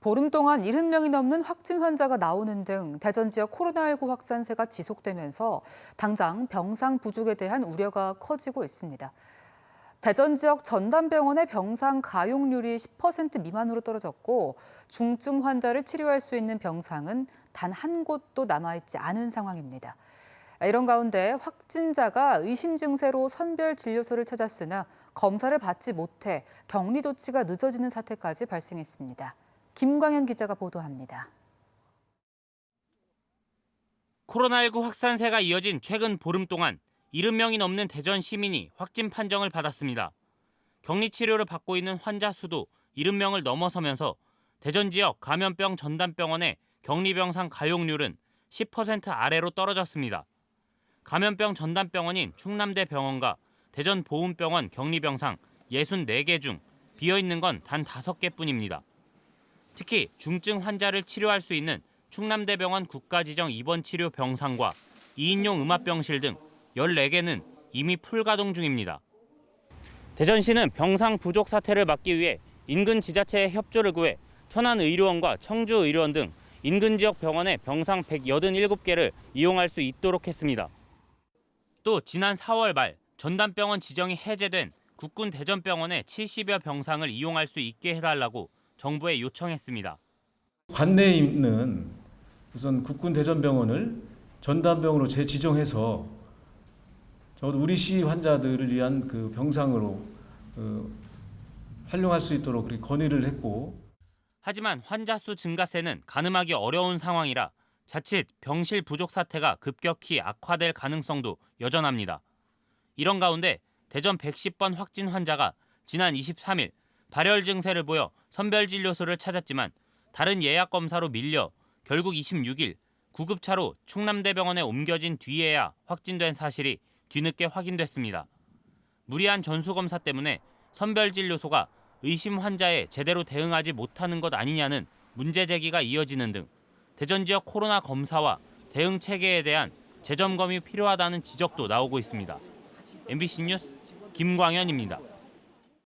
보름 동안 70명이 넘는 확진 환자가 나오는 등 대전 지역 코로나19 확산세가 지속되면서 당장 병상 부족에 대한 우려가 커지고 있습니다. 대전 지역 전담병원의 병상 가용률이 10% 미만으로 떨어졌고 중증 환자를 치료할 수 있는 병상은 단 한 곳도 남아있지 않은 상황입니다. 이런 가운데 확진자가 의심 증세로 선별 진료소를 찾았으나 검사를 받지 못해 격리 조치가 늦어지는 사태까지 발생했습니다. 김광현 기자가 보도합니다. 코로나19 확산세가 이어진 최근 보름 동안 70명이 넘는 대전 시민이 확진 판정을 받았습니다. 격리 치료를 받고 있는 환자 수도 70명을 넘어서면서 대전 지역 감염병 전담병원의 격리병상 가용률은 10% 아래로 떨어졌습니다. 감염병 전담병원인 충남대병원과 대전보훈병원 격리병상 64개 중 비어있는 건 단 5개뿐입니다. 특히 중증 환자를 치료할 수 있는 충남대병원 국가지정 입원치료 병상과 2인용 음압병실 등 14개는 이미 풀가동 중입니다. 대전시는 병상 부족 사태를 막기 위해 인근 지자체의 협조를 구해 천안의료원과 청주의료원 등 인근 지역 병원의 병상 187개를 이용할 수 있도록 했습니다. 또 지난 4월 말 전담병원 지정이 해제된 국군 대전병원의 70여 병상을 이용할 수 있게 해달라고 정부에 요청했습니다. 관내에 있는 우선 국군 대전병원을 전담병원으로 재지정해서 적어도 우리 시 환자들을 위한 그 병상으로 활용할 수 있도록 그렇게 건의를 했고. 하지만 환자 수 증가세는 가늠하기 어려운 상황이라 자칫 병실 부족 사태가 급격히 악화될 가능성도 여전합니다. 이런 가운데 대전 110번 확진 환자가 지난 23일 발열 증세를 보여 선별진료소를 찾았지만 다른 예약 검사로 밀려 결국 26일 구급차로 충남대병원에 옮겨진 뒤에야 확진된 사실이 뒤늦게 확인됐습니다. 무리한 전수검사 때문에 선별진료소가 의심 환자에 제대로 대응하지 못하는 것 아니냐는 문제 제기가 이어지는 등 대전 지역 코로나 검사와 대응 체계에 대한 재점검이 필요하다는 지적도 나오고 있습니다. MBC 뉴스 김광현입니다.